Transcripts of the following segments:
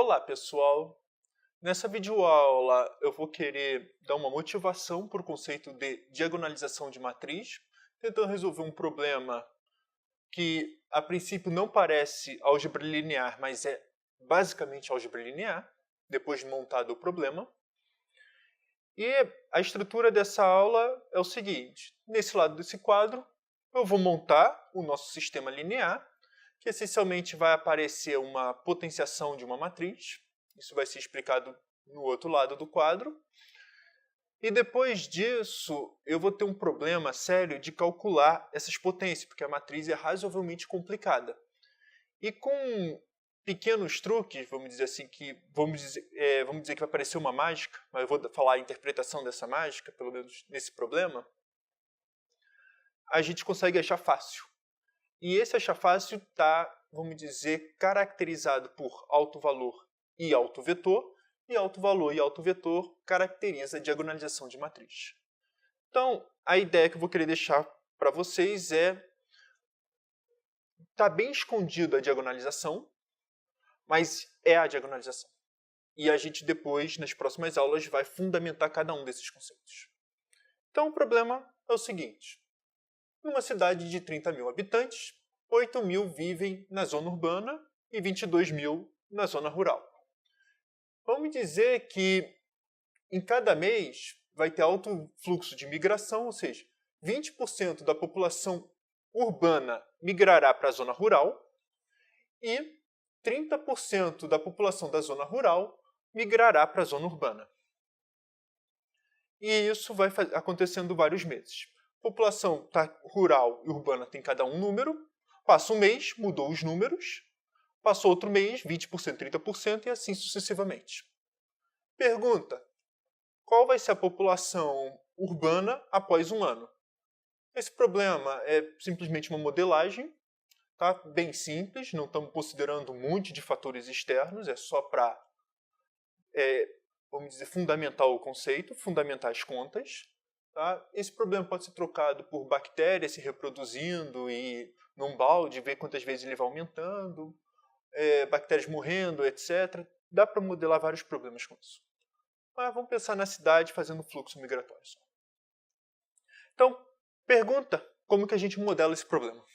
Olá, pessoal! Nessa videoaula eu vou querer dar uma motivação para o conceito de diagonalização de matriz, tentando resolver um problema que a princípio não parece álgebra linear, mas é basicamente álgebra linear, depois de montado o problema. E a estrutura dessa aula é o seguinte: nesse lado desse quadro eu vou montar o nosso sistema linear, que essencialmente vai aparecer uma potenciação de uma matriz. Isso vai ser explicado no outro lado do quadro. E depois disso, eu vou ter um problema sério de calcular essas potências, porque a matriz é razoavelmente complicada. E com pequenos truques, vamos dizer assim, vamos dizer que vai aparecer uma mágica, mas eu vou falar a interpretação dessa mágica, pelo menos nesse problema, a gente consegue achar fácil. E esse achar fácil está, vamos dizer, caracterizado por alto valor e alto vetor, e alto valor e alto vetor caracteriza a diagonalização de matriz. Então, a ideia que eu vou querer deixar para vocês está bem escondido a diagonalização, mas é a diagonalização. E a gente depois, nas próximas aulas, vai fundamentar cada um desses conceitos. Então, o problema é o seguinte. Numa cidade de 30 mil habitantes, 8 mil vivem na zona urbana e 22 mil na zona rural. Vamos dizer que em cada mês vai ter alto fluxo de migração, ou seja, 20% da população urbana migrará para a zona rural e 30% da população da zona rural migrará para a zona urbana. E isso vai acontecendo vários meses. População rural e urbana tem cada um número, passa um mês, mudou os números, passou outro mês, 20%, 30% e assim sucessivamente. Pergunta: qual vai ser a população urbana após um ano? Esse problema é simplesmente uma modelagem, tá? Bem simples, não estamos considerando um monte de fatores externos, é só para, vamos dizer, fundamentar o conceito, fundamentar as contas. Tá? Esse problema pode ser trocado por bactérias se reproduzindo e num balde, ver quantas vezes ele vai aumentando, bactérias morrendo, etc. Dá para modelar vários problemas com isso. Mas vamos pensar na cidade fazendo fluxo migratório. Então, pergunta como que a gente modela esse problema.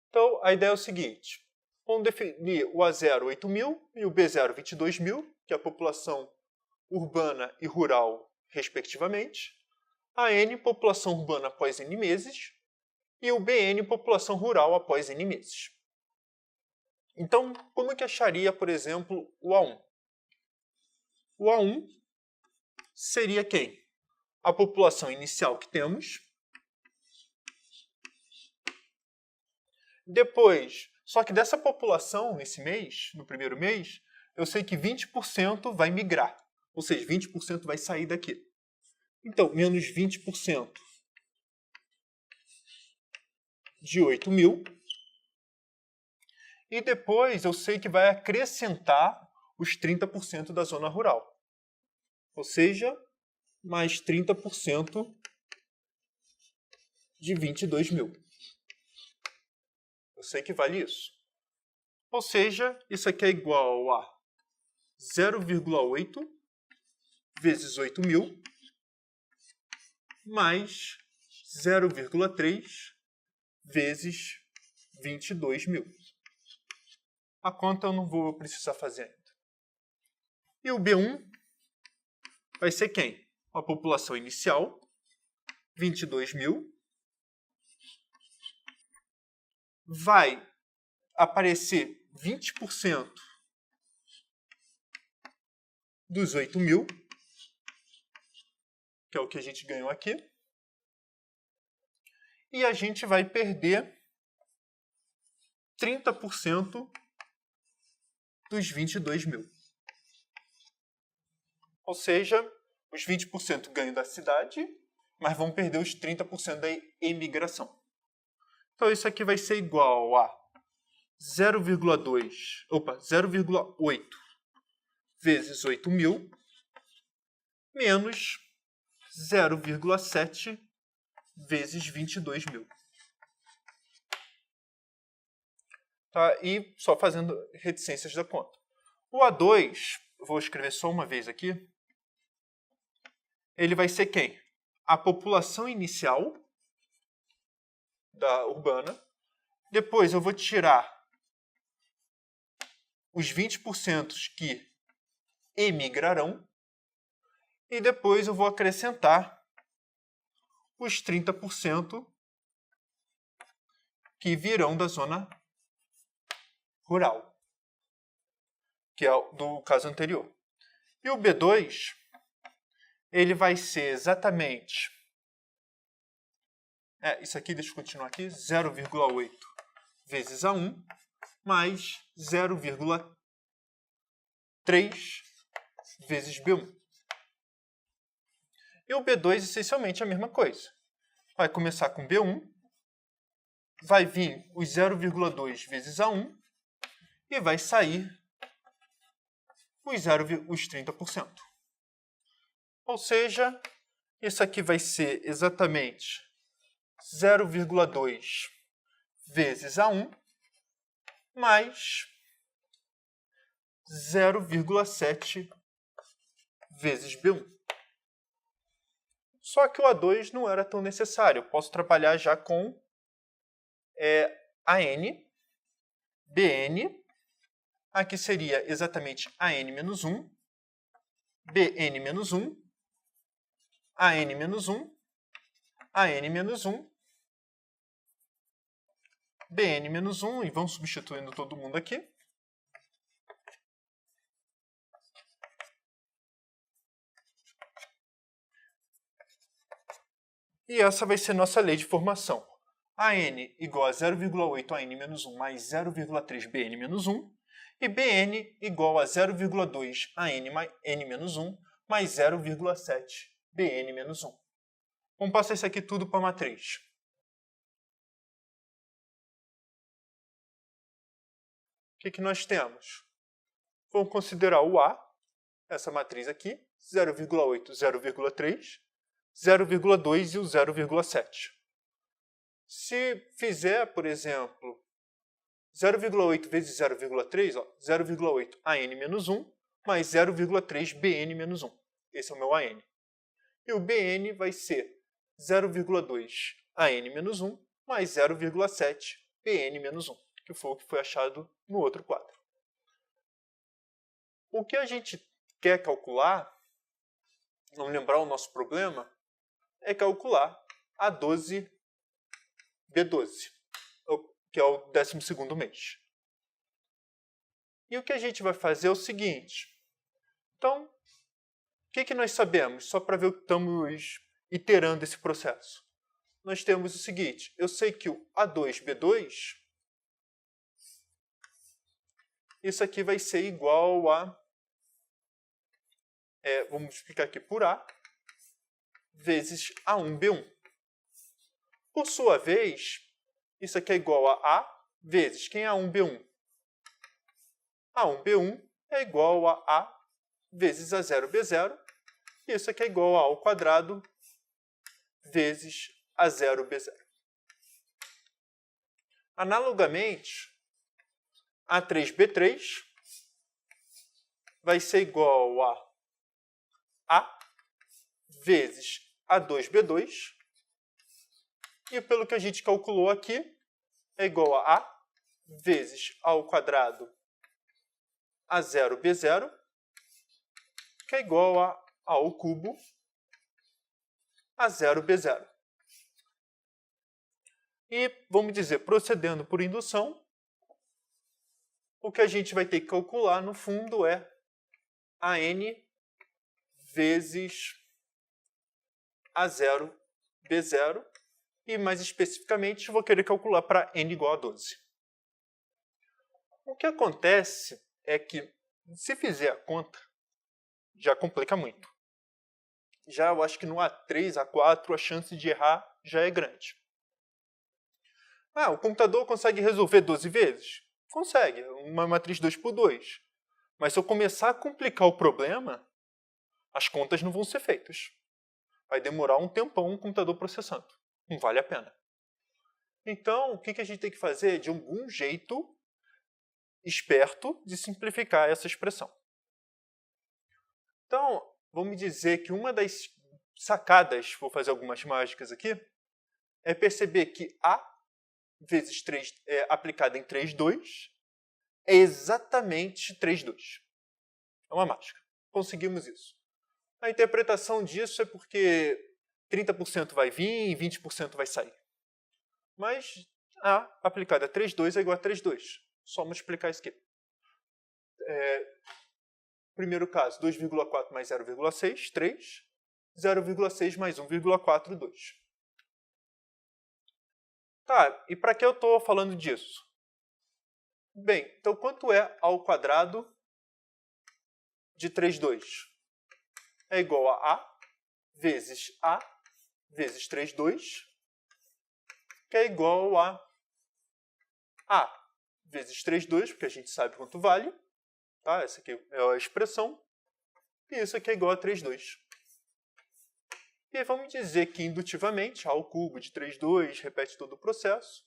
Então, a ideia é o seguinte. Vamos definir o A0, 8 mil, e o B0, 22 mil, que é a população urbana e rural, respectivamente. A N, população urbana após N meses, e o BN, população rural após N meses. Então, como que acharia, por exemplo, o A1? O A1 seria quem? A população inicial que temos. Depois, só que dessa população, nesse mês, no primeiro mês, eu sei que 20% vai migrar. Ou seja, 20% vai sair daqui. Então, menos 20% de 8 mil. E depois eu sei que vai acrescentar os 30% da zona rural. Ou seja, mais 30% de 22 mil. Eu sei que vale isso. Ou seja, isso aqui é igual a 0,8 vezes 8 mil mais 0,3 vezes 22 mil. A conta eu não vou precisar fazer ainda. E o B1 vai ser quem? A população inicial, 22 mil. Vai aparecer 20% dos 8 mil, que é o que a gente ganhou aqui. E a gente vai perder 30% dos 22 mil. Ou seja, os 20% ganham da cidade, mas vão perder os 30% da emigração. Então isso aqui vai ser igual a 0,8 vezes 8 mil menos 0,7 vezes 22 mil. Tá? E só fazendo reticências da conta. O A2, vou escrever só uma vez aqui, ele vai ser quem? A população inicial da urbana. Depois eu vou tirar os 20% que emigrarão. E depois eu vou acrescentar os 30% que virão da zona rural, que é o do caso anterior. E o B2, ele vai ser exatamente... isso aqui, deixa eu continuar aqui, 0,8 vezes A1 mais 0,3 vezes B1. E o B2, essencialmente, é a mesma coisa. Vai começar com B1, vai vir os 0,2 vezes A1 e vai sair os 30%. Ou seja, isso aqui vai ser exatamente 0,2 vezes A1 mais 0,7 vezes B1. Só que o A2 não era tão necessário. Eu posso trabalhar já com AN, BN, aqui seria exatamente AN-1, BN-1, AN-1, AN-1, BN-1, e vamos substituindo todo mundo aqui. E essa vai ser nossa lei de formação. AN igual a 0,8 AN-1 mais 0,3 BN-1, e BN igual a 0,2 AN-1 mais 0,7 BN-1. Vamos passar isso aqui tudo para a matriz. O que nós temos? Vamos considerar o A, essa matriz aqui, 0,8, 0,3, 0,2 e o 0,7. Se fizer, por exemplo, 0,8 vezes 0,3, 0,8 AN-1 mais 0,3 BN-1. Esse é o meu AN. E o BN vai ser 0,2 AN-1 mais 0,7 BN-1, que foi o que foi achado no outro quadro. O que a gente quer calcular, vamos lembrar o nosso problema, é calcular a 12B12, que é o 12º mês. E o que a gente vai fazer é o seguinte. Então, o que nós sabemos? Só para ver o que estamos iterando esse processo. Nós temos o seguinte. Eu sei que o A2B2, isso aqui vai ser igual a... vamos multiplicar aqui por A, vezes A1B1. Por sua vez, isso aqui é igual a A vezes quem é A1B1? A1B1 é igual a A vezes A0B0. E isso aqui é igual a A ao quadrado vezes A0B0. Analogamente, A3B3 vai ser igual a A vezes A2B2. E pelo que a gente calculou aqui, é igual a A vezes A ao quadrado A0B0, que é igual a A ao cubo A0B0. E, vamos dizer, procedendo por indução, o que a gente vai ter que calcular, no fundo, é AN vezes A0B0. E, mais especificamente, vou querer calcular para n igual a 12. O que acontece é que, se fizer a conta, já complica muito. Já eu acho que no A3, A4, a chance de errar já é grande. O computador consegue resolver 12 vezes? Consegue, uma matriz 2 por 2. Mas se eu começar a complicar o problema, as contas não vão ser feitas. Vai demorar um tempão o computador processando. Não vale a pena. Então, o que a gente tem que fazer? De algum jeito, esperto de simplificar essa expressão. Então, vamos dizer que uma das sacadas, vou fazer algumas mágicas aqui, é perceber que A vezes 3 aplicada em 3,2 é exatamente 3,2. É uma mágica. Conseguimos isso. A interpretação disso é porque 30% vai vir e 20% vai sair. Mas A aplicada a 3,2 é igual a 3,2. Só multiplicar isso aqui. Primeiro caso, 2,4 mais 0,6, 3. 0,6 mais 1,4, 2. Tá, e para que eu estou falando disso? Bem, então quanto é ao quadrado de 3,2? É igual a vezes 3,2, que é igual a vezes 3,2, porque a gente sabe quanto vale. Tá? Essa aqui é a expressão. E isso aqui é igual a 3,2. E vamos dizer que indutivamente A ao cubo de 3,2 repete todo o processo.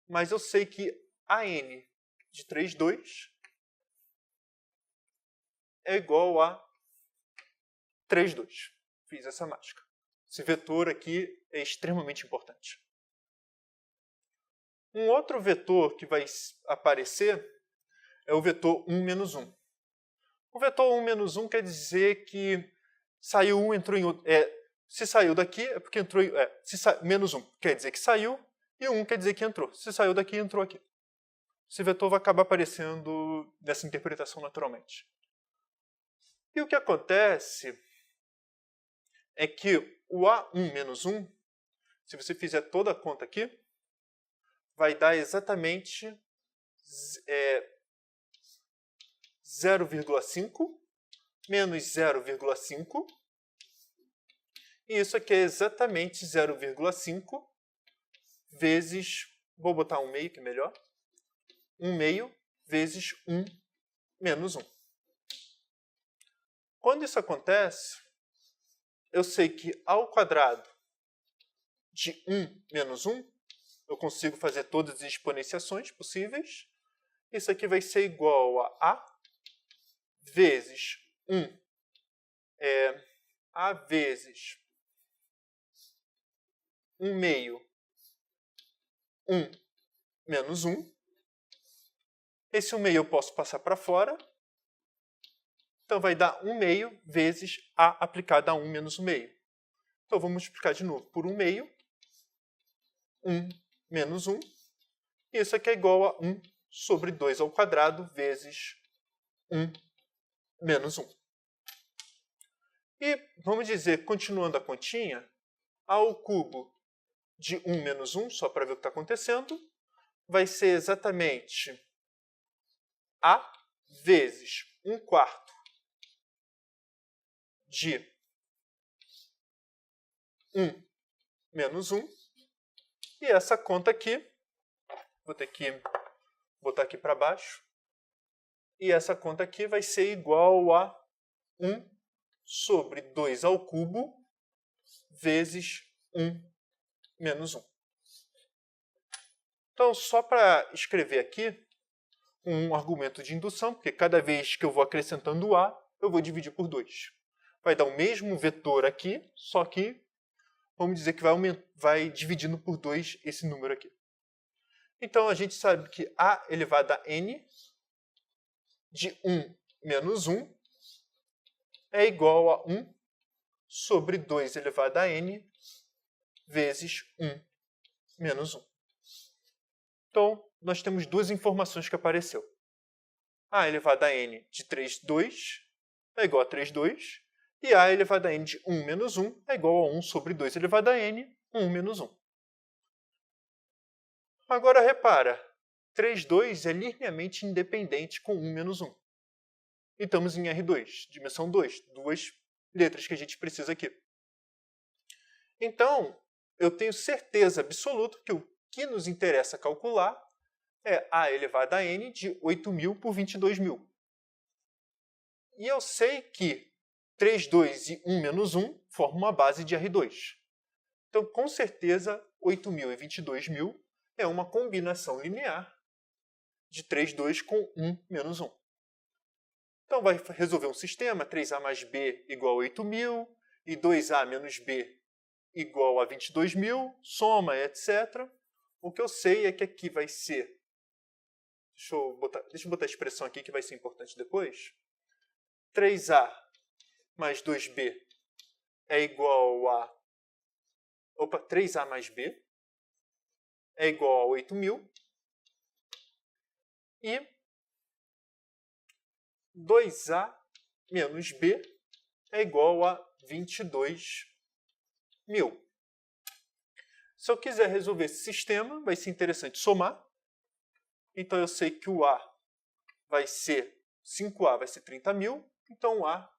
Mas eu sei que AN de 3,2 é igual a 3,2. Fiz essa mágica. Esse vetor aqui é extremamente importante. Um outro vetor que vai aparecer é o vetor 1 menos 1. O vetor 1 menos 1 quer dizer que saiu 1, entrou em outro. Se saiu daqui é porque entrou em... menos 1 quer dizer que saiu e 1 quer dizer que entrou. Se saiu daqui, entrou aqui. Esse vetor vai acabar aparecendo nessa interpretação naturalmente. E o que acontece é que o A1 menos 1, se você fizer toda a conta aqui, vai dar exatamente 0,5 menos 0,5. E isso aqui é exatamente 0,5 vezes, vou botar 1 meio que é melhor, 1 meio vezes 1 menos 1. Quando isso acontece, eu sei que ao quadrado de 1 menos 1, eu consigo fazer todas as exponenciações possíveis. Isso aqui vai ser igual a vezes 1, A vezes 1 meio, 1 menos 1. Esse 1 meio eu posso passar para fora. Então vai dar 1 meio vezes A aplicada a 1 menos 1 meio. Então eu vou multiplicar de novo por 1 meio, 1 menos 1. E isso aqui é igual a 1 sobre 2 ao quadrado vezes 1 menos 1. E vamos dizer, continuando a continha, A ao cubo de 1 menos 1, só para ver o que está acontecendo, vai ser exatamente A vezes 1 quarto de 1 menos 1. E essa conta aqui, vou ter que botar aqui para baixo. E essa conta aqui vai ser igual a 1 sobre 2 ao cubo vezes 1 menos 1. Então, só para escrever aqui um argumento de indução, porque cada vez que eu vou acrescentando A, eu vou dividir por 2. Vai dar o mesmo vetor aqui, só que vamos dizer que vai dividindo por 2 esse número aqui. Então, a gente sabe que A elevado a N de 1 menos 1 é igual a 1 sobre 2 elevado a N vezes 1 menos 1. Então, nós temos duas informações que apareceu. A elevado a N de 3,2 é igual a 3,2 e A elevado a N de 1 menos 1 é igual a 1 sobre 2 elevado a N, 1 menos 1. Agora, repara, 3,2 é linearmente independente com 1 menos 1. E estamos em R2, dimensão 2, duas letras que a gente precisa aqui. Então, eu tenho certeza absoluta que o que nos interessa calcular é A elevado a N de 8.000 por 22.000. E eu sei que 3,2 e 1 menos 1 formam uma base de R2. Então, com certeza, 8.000 e 22.000 é uma combinação linear de 3, 2 com 1 menos 1. Então, vai resolver um sistema, 3A mais B igual a 8.000, e 2A menos B igual a 22.000, soma, etc. O que eu sei é que aqui vai ser... Deixa eu botar a expressão aqui que vai ser importante depois. 3A mais 2B é igual a... 3A mais B é igual a 8.000. E 2A menos B é igual a 22.000. Se eu quiser resolver esse sistema, vai ser interessante somar. Então, eu sei que o A vai ser 5A, vai ser 30.000. Então, o A,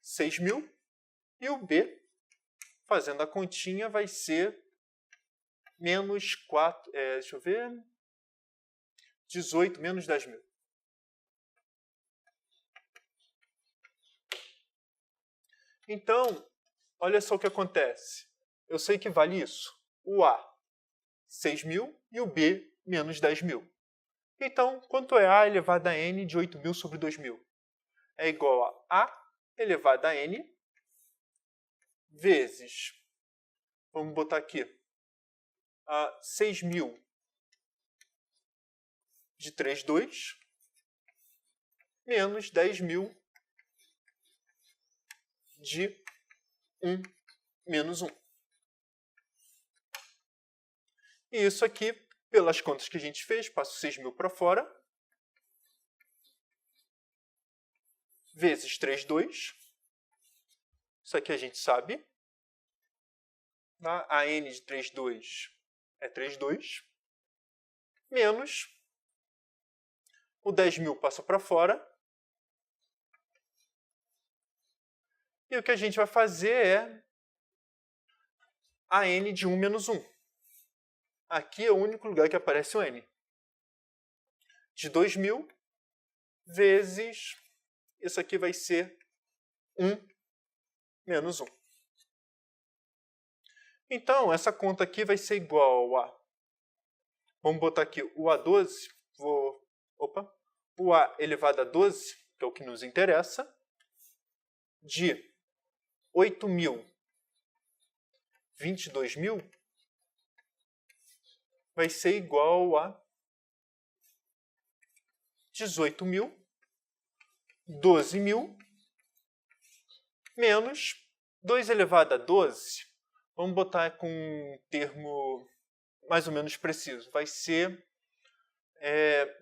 6.000. E o B, fazendo a continha, vai ser menos 4... deixa eu ver... 18 menos 10.000. Então, olha só o que acontece. Eu sei que vale isso. O A, 6.000, e o B, menos 10.000. Então, quanto é A elevado a N de 8.000 sobre 2.000? É igual a A elevado a N vezes, vamos botar aqui, 6.000 de 3, 2, menos 10.000 de 1 menos 1. E isso aqui, pelas contas que a gente fez, passo 6.000 para fora, vezes 3, 2. Isso aqui a gente sabe. A N de 3, 2 é 3, 2. Menos o 10.000 passa para fora. E o que a gente vai fazer é a N de 1 menos 1. Aqui é o único lugar que aparece o N. De 2.000 vezes... Isso aqui vai ser 1 menos 1. Então, essa conta aqui vai ser igual a... Vamos botar aqui o A12. O A elevado a 12, que é o que nos interessa, de 8.000, 22.000, vai ser igual a 18.000, 12.000, menos 2 elevado a 12. Vamos botar com um termo mais ou menos preciso. Vai ser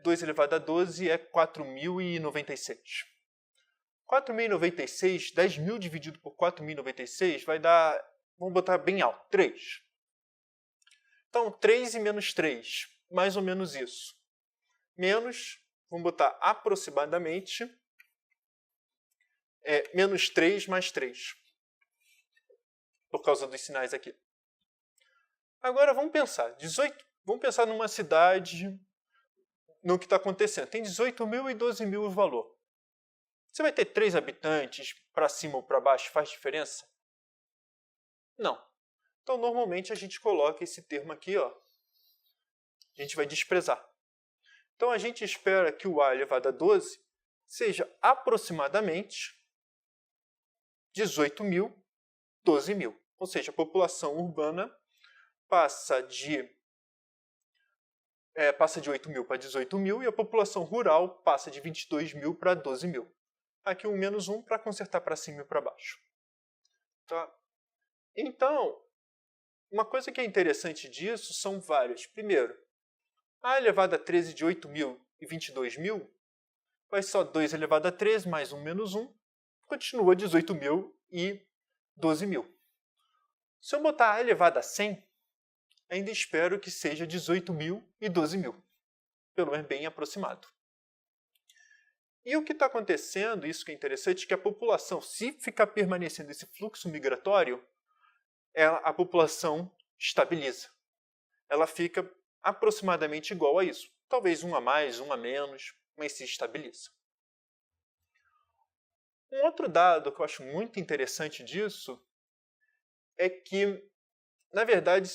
2 elevado a 12 é 4.096. 4.096, 10.000 dividido por 4.096 vai dar, vamos botar bem alto, 3. Então, 3 e menos 3, mais ou menos isso. Menos, vamos botar aproximadamente, menos 3 mais 3. Por causa dos sinais aqui. Agora, vamos pensar. Vamos pensar numa cidade, no que está acontecendo. Tem 18.000 e 12.000 o valor. Você vai ter 3 habitantes, para cima ou para baixo, faz diferença? Não. Então, normalmente, a gente coloca esse termo aqui, ó. A gente vai desprezar. Então, a gente espera que o A elevado a 12 seja aproximadamente 18.000, 12.000. Ou seja, a população urbana passa de 8.000 para 18.000 e a população rural passa de 22.000 para 12.000. Aqui um menos 1 para consertar para cima e para baixo. Tá? Então, uma coisa que é interessante disso são várias. Primeiro, A elevado a 13 de 8.000 e 22.000 vai só 2 elevado a 13 mais 1 menos 1, continua 18.000 e 12.000. Se eu botar A elevado a 100, ainda espero que seja 18.000 e 12.000. Pelo menos bem aproximado. E o que está acontecendo, isso que é interessante, é que a população, se ficar permanecendo esse fluxo migratório, a população estabiliza. Ela fica aproximadamente igual a isso. Talvez um a mais, um a menos, mas se estabiliza. Um outro dado que eu acho muito interessante disso é que, na verdade,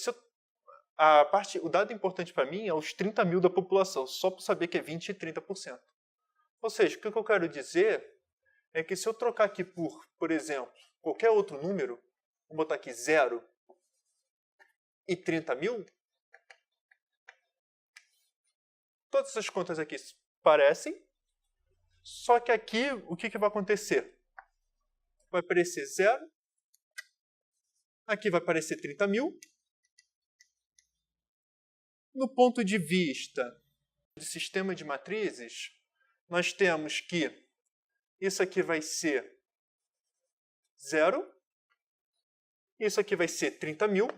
o dado importante para mim é os 30 mil da população, só para saber que é 20% e 30%. Ou seja, o que eu quero dizer é que se eu trocar aqui por exemplo, qualquer outro número, vou botar aqui 0 e 30 mil, todas essas contas aqui parecem, só que aqui o que vai acontecer? Vai aparecer 0, aqui vai aparecer 30 mil. No ponto de vista de sistema de matrizes, nós temos que isso aqui vai ser 0, isso aqui vai ser 30 mil.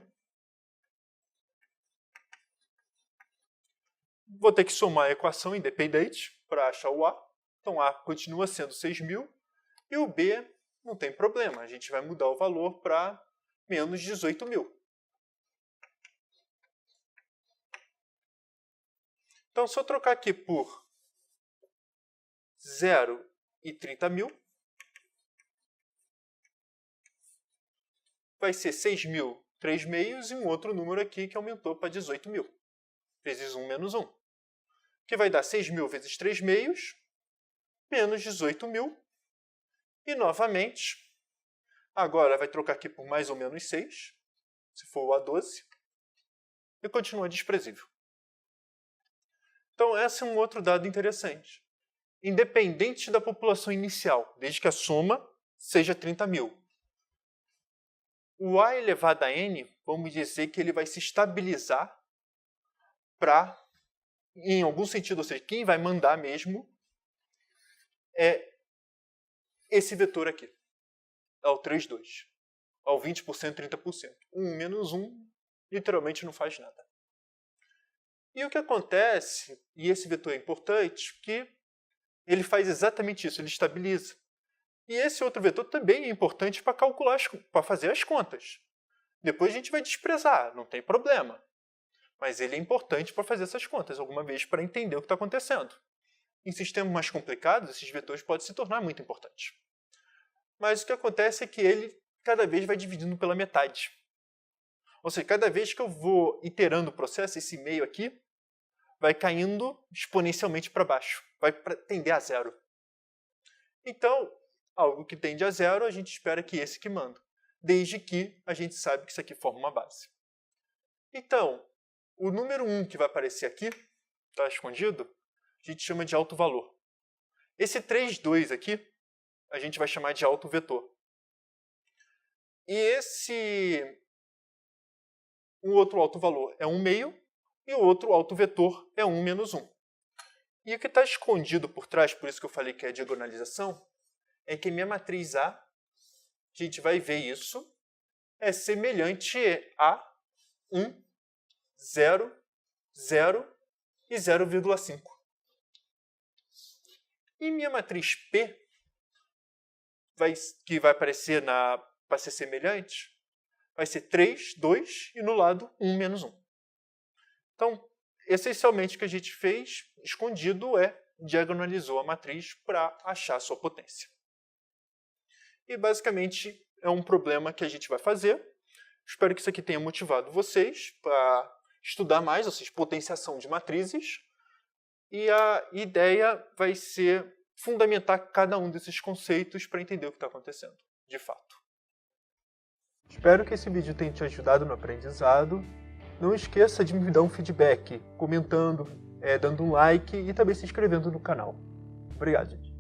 Vou ter que somar a equação independente para achar o A. Então, A continua sendo 6.000 e o B não tem problema. A gente vai mudar o valor para menos 18.000. Então, se eu trocar aqui por 0 e 30 mil, vai ser 6.000, 3 meios e um outro número aqui que aumentou para 18.000. Vezes 1 menos 1. Que vai dar 6.000 vezes 3 meios, menos 18.000. E, novamente, agora vai trocar aqui por mais ou menos 6, se for o A12, e continua desprezível. Então, esse é um outro dado interessante. Independente da população inicial, desde que a soma seja 30 mil. O A elevado a n, vamos dizer que ele vai se estabilizar para, em algum sentido, ou seja, quem vai mandar mesmo é esse vetor aqui. É o 3, 2. É o 20%, 30%. 1 menos 1, literalmente não faz nada. E o que acontece, e esse vetor é importante, que ele faz exatamente isso, ele estabiliza. E esse outro vetor também é importante para calcular, para fazer as contas. Depois a gente vai desprezar, não tem problema. Mas ele é importante para fazer essas contas, alguma vez para entender o que está acontecendo. Em sistemas mais complicados, esses vetores podem se tornar muito importantes. Mas o que acontece é que ele cada vez vai dividindo pela metade. Ou seja, cada vez que eu vou iterando o processo, esse meio aqui vai caindo exponencialmente para baixo, vai tender a 0. Então, algo que tende a 0, a gente espera que esse que manda, desde que a gente sabe que isso aqui forma uma base. Então, o número 1 que vai aparecer aqui, está escondido, a gente chama de alto valor. Esse 3, 2 aqui, a gente vai chamar de alto vetor. E o outro alto valor é 1 meio, e o outro alto vetor é 1 menos 1. E o que está escondido por trás, por isso que eu falei que é a diagonalização, é que minha matriz A, a gente vai ver isso, é semelhante a 1, 0, 0 e 0,5. E minha matriz P, que vai aparecer para ser semelhante, vai ser 3, 2 e no lado 1 menos 1. Então, essencialmente o que a gente fez, escondido, é diagonalizou a matriz para achar a sua potência. E basicamente é um problema que a gente vai fazer. Espero que isso aqui tenha motivado vocês para estudar mais, ou seja, potenciação de matrizes. E a ideia vai ser fundamentar cada um desses conceitos para entender o que está acontecendo, de fato. Espero que esse vídeo tenha te ajudado no aprendizado. Não esqueça de me dar um feedback, comentando, dando um like e também se inscrevendo no canal. Obrigado, gente.